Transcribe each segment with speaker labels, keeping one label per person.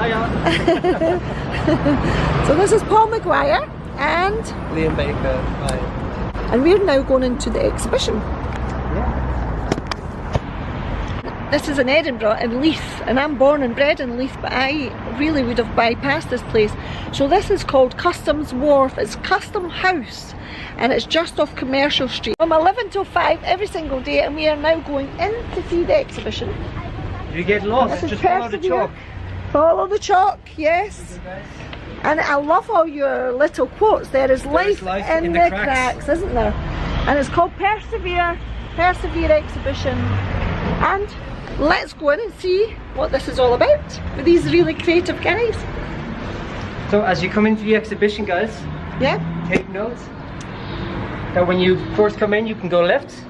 Speaker 1: Hiya.
Speaker 2: So this is Paul Maguire and
Speaker 1: Liam Baker. Hi.
Speaker 2: And we're now going into the exhibition.
Speaker 1: Yeah.
Speaker 2: This is in Edinburgh, in Leith, and I'm born and bred in Leith, but I really would have bypassed this place. So this is called Customs Wharf. It's Custom House, and it's just off Commercial Street. From 11 till 5 every single day, and we are now going in to see the exhibition.
Speaker 1: If you get lost, just follow the chalk.
Speaker 2: Follow the chalk, yes. And I love all your little quotes. There is life in the cracks, isn't there? And it's called Persevere, Persevere exhibition. And let's go in and see what this is all about with these really creative guys.
Speaker 1: So as you come into the exhibition, guys, take note that when you first come in, you can go left,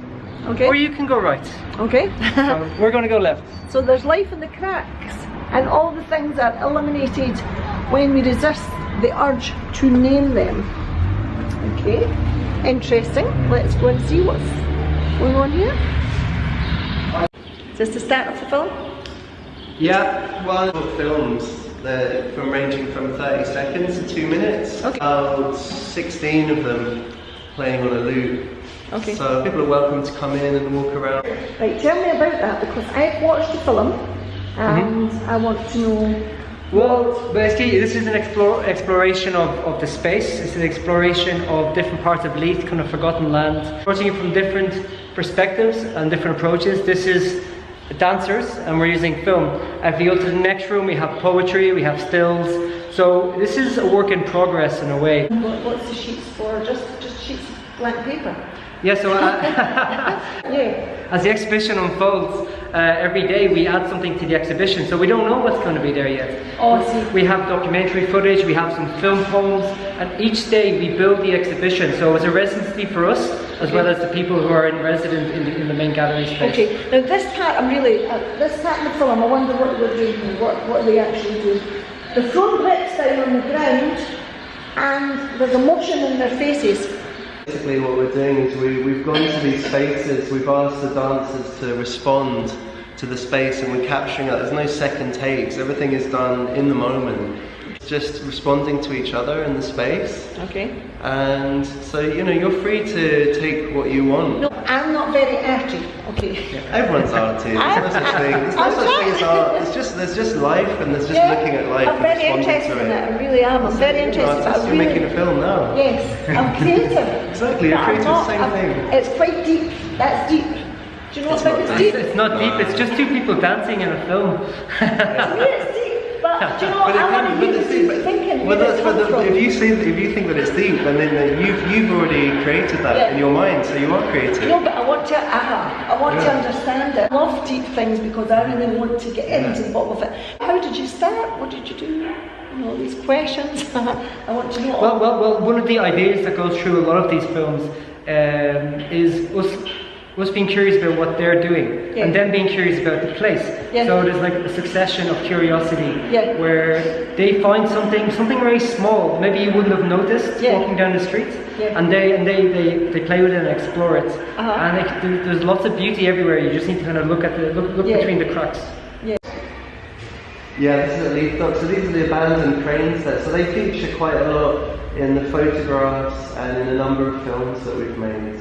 Speaker 1: or you can go right.
Speaker 2: Okay.
Speaker 1: So we're going to go left.
Speaker 2: So there's life in the cracks, and all the things are eliminated when we resist the urge to name them. Okay, interesting. Let's go and see what's going on here. Is this the start of the film?
Speaker 3: Yeah, well, films, they're ranging from 30 seconds to 2 minutes.
Speaker 2: Okay.
Speaker 3: About 16 of them playing on a loop.
Speaker 2: Okay.
Speaker 3: So people are welcome to come in and walk around.
Speaker 2: Right, tell me about that, because I've watched the film and I want to know.
Speaker 1: Well, basically this is an exploration of the space. It's an exploration of different parts of Leith, kind of forgotten land. Approaching it from different perspectives and different approaches. This is dancers, and we're using film. If you go to the next room, we have poetry, we have stills. So this is a work in progress in a way.
Speaker 2: What's the sheets for? Just sheets of blank paper?
Speaker 1: Yeah, so as the exhibition unfolds, every day we add something to the exhibition, so we don't know what's going to be there yet.
Speaker 2: Oh, I see.
Speaker 1: We have documentary footage, we have some film poems, and each day we build the exhibition. So it's a residency for us, as well as the people who are in resident in the main gallery space.
Speaker 2: Okay, now this part I'm really, this part of the film, I wonder what they're doing here, what they actually do. They're throwing bricks down on the ground, and there's emotion in their faces.
Speaker 3: Basically what we're doing is we've gone to these spaces, we've asked the dancers to respond to the space, and we're capturing it. There's no second takes, everything is done in the moment. Just responding to each other in the space.
Speaker 2: Okay.
Speaker 3: And so, you know, you're free to take what you want.
Speaker 2: No, I'm not very arty. Okay.
Speaker 3: Everyone's arty. There's no such thing. There's no such thing as art. There's just life, and there's just looking at life.
Speaker 2: I'm very interested in it. I really am. I'm very interested.
Speaker 3: You're making a film now.
Speaker 2: Yes, I'm creative.
Speaker 3: Exactly, you're creative. The same thing.
Speaker 2: It's quite deep. That's deep. Do you know what it's deep?
Speaker 1: It's not deep. It's just two people dancing in a film.
Speaker 2: To me, it's deep. But do you know what? I want you to be thinking.
Speaker 3: Well, if you think that it's deep, then you've already created that in your mind, so you are creative.
Speaker 2: No, but I want to understand it. I love deep things because I really want to get into the bottom of it. How did you start? What did you do? You know, all these questions. I want to know.
Speaker 1: Well, one of the ideas that goes through a lot of these films is us being curious about what they're doing, and then being curious about the place. So there's like a succession of curiosity where they find something very small, maybe you wouldn't have noticed walking down the street, and they play with it and explore it. And there's lots of beauty everywhere. You just need to kind of look at look between the cracks.
Speaker 3: Yeah, this is at Leith. So these are the abandoned crane sets. So they feature quite a lot in the photographs and in a number of films that we've made.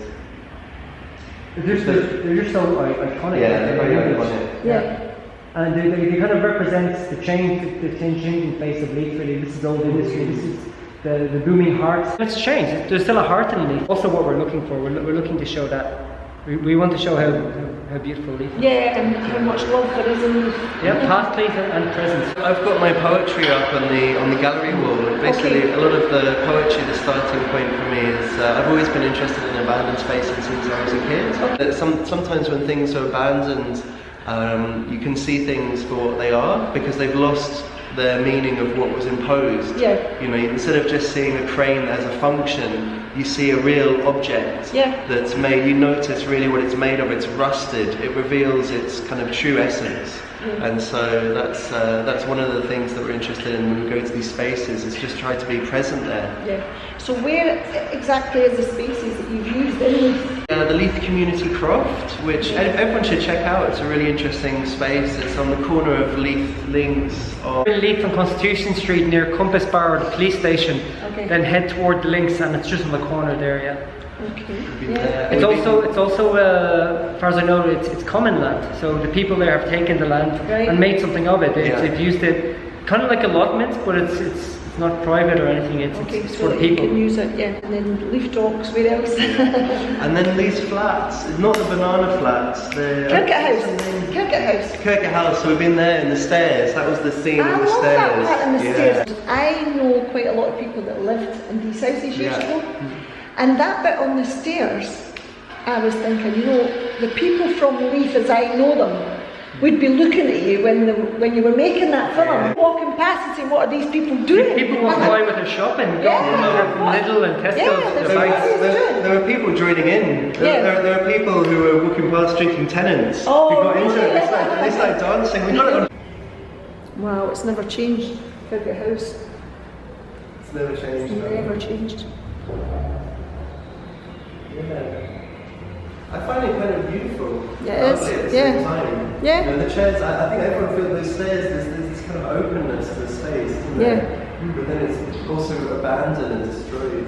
Speaker 1: They're just so iconic.
Speaker 3: Yeah, they're very iconic.
Speaker 2: Yeah.
Speaker 1: And they kind of represent the changing face of Leith. Really, this is old industry. This is the booming heart. It's changed. There's still a heart in Leith. Also, what we're looking for, we're looking to show that. We want to show how beautiful Leith is.
Speaker 2: Yeah, and how much love there is in Leith.
Speaker 1: Yeah, past Leith and present.
Speaker 3: I've got my poetry up on the gallery wall. Basically, a lot of the poetry, the starting point for me is I've always been interested in abandoned spaces since I was a kid. Sometimes when things are abandoned, you can see things for what they are because they've lost the meaning of what was imposed. You know, instead of just seeing a crane as a function, you see a real object that's made. You notice really what it's made of. It's rusted. It reveals its kind of true essence. And so that's one of the things that we're interested in when we go to these spaces, is just try to be present there.
Speaker 2: So where exactly is the spaces that you've used in Leith?
Speaker 3: The Leith Community Croft, which everyone should check out. It's a really interesting space. It's on the corner of Leith Links.
Speaker 1: In Leith on Constitution Street near Compass Bar, the police station.
Speaker 2: Okay.
Speaker 1: Then head toward the links, and it's just on the corner there. Yeah.
Speaker 2: Okay.
Speaker 1: It's also, as far as I know, it's common land. So the people there have taken the land and made something of it. They've used it kind of like allotments, but it's not private or anything. It's
Speaker 2: so
Speaker 1: for people.
Speaker 2: You can use it, yeah. And then Leith Docks, where else?
Speaker 3: And then these flats, not the banana flats.
Speaker 2: Kirkgate House.
Speaker 3: Kirkgate House. So we've been there in the stairs. That was the scene of the stairs.
Speaker 2: I love that part in the stairs. I know quite a lot of people that lived in these houses years ago. And that bit on the stairs, I was thinking, you know, the people from Leith, as I know them, would be looking at you when you were making that film, walking past and saying, what are these people doing?
Speaker 1: People walking by with their shopping, going over from Lidl and Tesco.
Speaker 3: There were people joining in. There were people who were walking past drinking Tenants.
Speaker 2: Oh,
Speaker 3: who got into it. They started dancing. We got it.
Speaker 2: Wow, it's never changed. Kirkgate House.
Speaker 3: It's never changed.
Speaker 2: It's never changed.
Speaker 3: I find it kind of beautiful.
Speaker 2: Yeah, it is.
Speaker 3: At the same time.
Speaker 2: Yeah.
Speaker 3: You know, the chairs, I think everyone feels those stairs, there's this kind of openness to the space, isn't there? But then it's also abandoned and destroyed.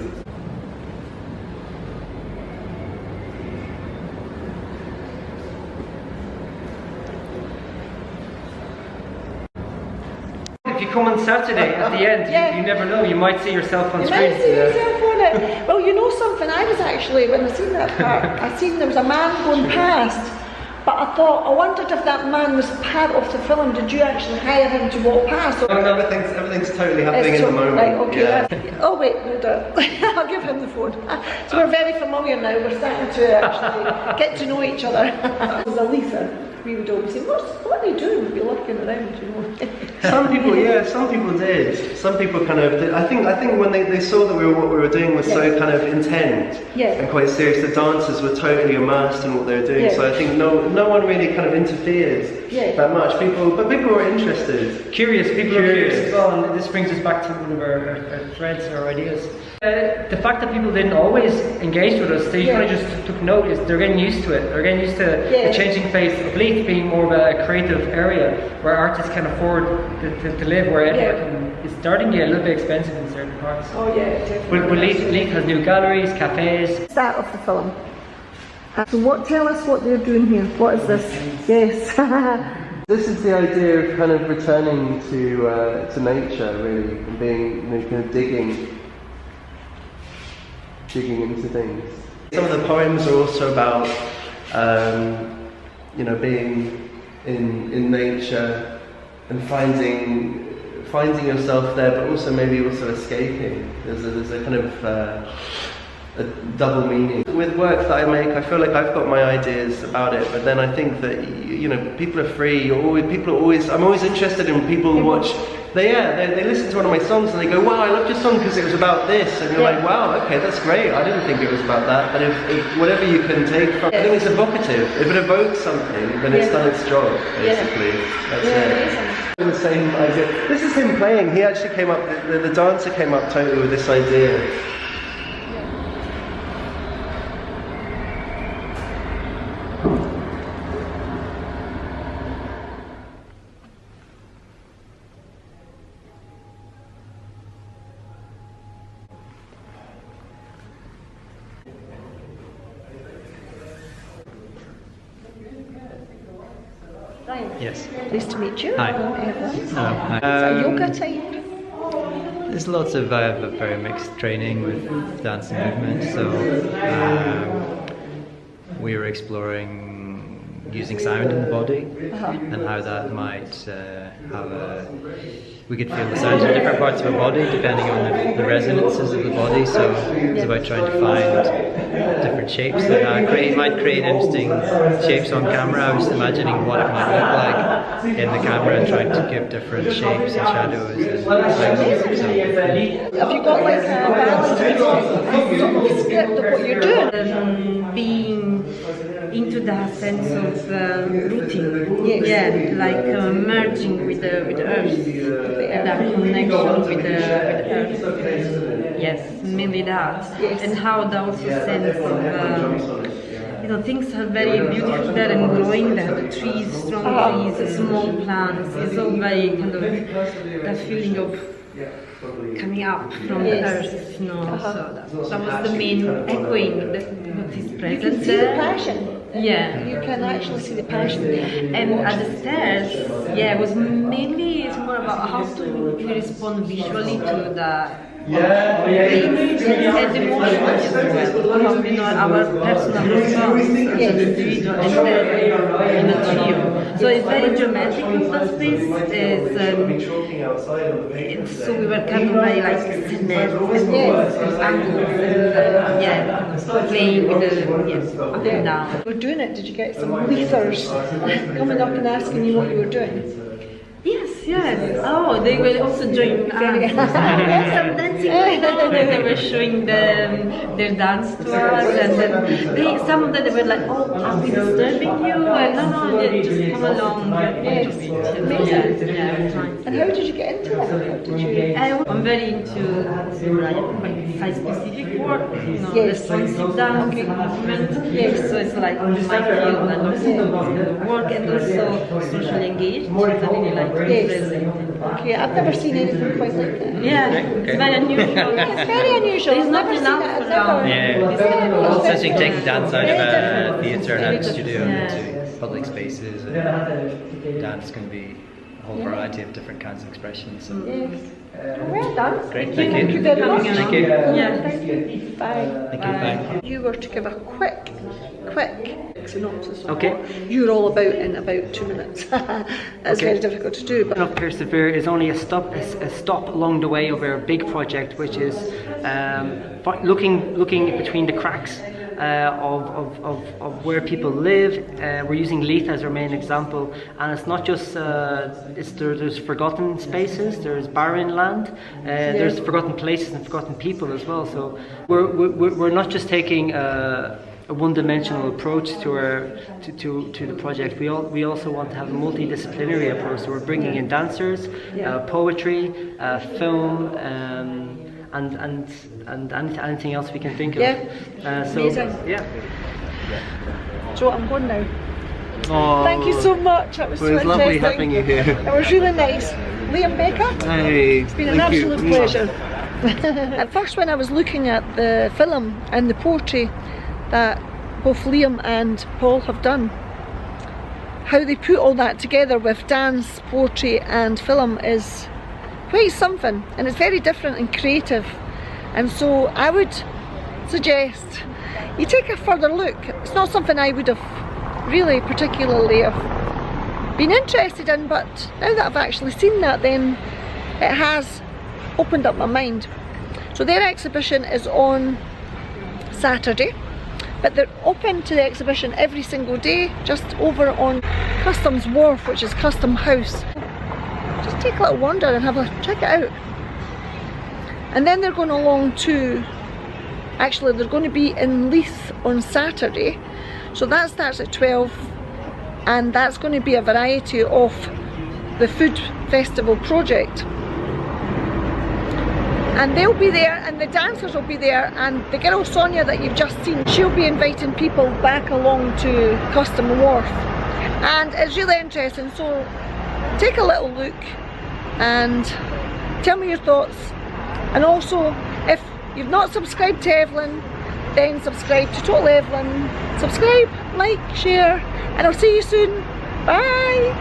Speaker 1: If you come on Saturday at the end, you never know, you might see yourself on screen.
Speaker 2: You might see yourself on it. Well, you know something, I was actually, when I seen that part, I seen there was a man going past, but I thought, I wondered if that man was part of the film. Did you actually hire him to walk past? Or
Speaker 3: Everything's totally happening in the moment.
Speaker 2: Right, okay. Oh wait, no doubt. I'll give him the phone. So we're very familiar now, we're starting to actually get to know each other. As a Leither, we would always say, what are they doing? We'd be looking around, you know.
Speaker 3: Some people did. Some people kind of did. I think when they saw that what we were doing was so kind of intent and quite serious, the dancers were totally immersed in what they were doing. So I think no one really kind of interfered that much. People were interested.
Speaker 1: Curious, people are curious as well, and this brings us back to one of our threads, our ideas. The fact that people didn't always engage with us, they kind of just took notice. They're getting used to it. They're getting used to the changing face of Leith being more of a creative area where artists can afford to live, where Edinburgh is starting to get a little bit expensive in certain parts.
Speaker 2: Oh yeah, definitely.
Speaker 1: But Leith has new galleries, cafes.
Speaker 2: Start of the film. So tell us what they're doing here. What is this? Yes.
Speaker 3: This is the idea of kind of returning to nature, really, and being, kind of digging into things. Some of the poems are also about, being in nature and finding yourself there, but also maybe escaping. There's a kind of a double meaning. With work that I make, I feel like I've got my ideas about it, but then I think that people are free. I'm always interested in people who watch. They listen to one of my songs and they go, wow, I loved your song because it was about this, and you're like, wow, okay, that's great. I didn't think it was about that. But if whatever you can take from, I think it's evocative. If it evokes something, then it's done its job, basically. That's it. The same idea. This is him playing. He actually came up. The dancer came up totally with this idea.
Speaker 4: Yes.
Speaker 2: Nice to meet you.
Speaker 4: Hi.
Speaker 2: Hi. A yoga type?
Speaker 4: There's lots of very mixed training with dance and movement, so we were exploring using sound in the body and how that might we could feel the sounds in different parts of our body depending on the resonances of the body, so it's about trying to find different shapes that might create interesting shapes on camera. I was imagining what it might look like in the camera and trying to give different shapes and shadows and lights. So.
Speaker 2: Have you got like a balance script of what you're doing?
Speaker 5: Being into that sense of routine, like merging with the earth, that connection with the earth. Yes, mainly that, and how that also sense of you know, things are very beautiful there and growing there. The trees, strong trees, the small plants. It's all very kind of that feeling of coming up from the earth, you know. So that was the main echoing that is present
Speaker 2: You can see
Speaker 5: there.
Speaker 2: the passion.
Speaker 5: Yeah.
Speaker 2: You can actually see the passion there.
Speaker 5: And at the stairs, yeah, it was mainly, it's more about how to respond visually to the and emotional as well. You know, our personal response as an individual and then in a trio. So it's very dramatic in that space. So we were kind of very like cinematic and angles and playing with the up and down.
Speaker 2: We're doing it. Did you get some Leithers coming up and asking you what you were doing?
Speaker 5: Yes. Oh, they were also doing some dancing. They were showing their dance to us, and then some of them they were like, "Oh, are we disturbing you?" And no, just come along.
Speaker 2: And how did you get into that? How did you?
Speaker 5: I'm very into site-specific work, you know, responsive dance movement. So it's like my field and also work and also socially engaged. I really like present.
Speaker 2: Okay, I've never seen anything quite like that.
Speaker 5: Yeah, it's very unusual.
Speaker 2: It's very unusual.
Speaker 5: There's not enough around.
Speaker 4: It's interesting taking dance out of a theatre and a studio into public spaces. And dance can be a whole variety of different kinds of expressions. So.
Speaker 2: Well done.
Speaker 4: Great,
Speaker 2: Thank you very much.
Speaker 4: Thank you.
Speaker 2: Thank you. Bye.
Speaker 4: Thank you. Bye.
Speaker 2: You were to give a quick synopsis.
Speaker 1: Okay.
Speaker 2: You're all about in about 2 minutes. That's very difficult to do. But
Speaker 1: Persevere is only a stop along the way of our big project, which is looking between the cracks of where people live. We're using Leith as our main example, and it's not just there's forgotten spaces, there's barren land, there's forgotten places and forgotten people as well. So we're not just taking a one-dimensional approach to the project. We also want to have a multidisciplinary approach. So we're bringing in dancers, poetry, film, and anything else we can think of.
Speaker 2: Amazing.
Speaker 1: Yeah.
Speaker 2: So I'm going now.
Speaker 3: Oh,
Speaker 2: Thank you so much. That was so
Speaker 3: lovely
Speaker 2: interesting.
Speaker 3: having you here.
Speaker 2: It was really nice. Liam Baker.
Speaker 3: Hey,
Speaker 2: it's been an absolute pleasure. At first, when I was looking at the film and the poetry that both Liam and Paul have done, how they put all that together with dance, poetry and film is quite something, and it's very different and creative. And so I would suggest you take a further look. It's not something I would have really particularly have been interested in, but now that I've actually seen that, then it has opened up my mind. So their exhibition is on Saturday, but they're open to the exhibition every single day, just over on Customs Wharf, which is Custom House. Just take a little wander and check it out. And then they're going along to, actually they're going to be in Leith on Saturday, so that starts at 12, and that's going to be a variety of the food festival project. And they'll be there, and the dancers will be there, and the girl Sonia that you've just seen, she'll be inviting people back along to Custom Wharf. And it's really interesting, so take a little look and tell me your thoughts. And also, if you've not subscribed to Evelyn, then subscribe to Total Evelyn. Subscribe, like, share, and I'll see you soon. Bye!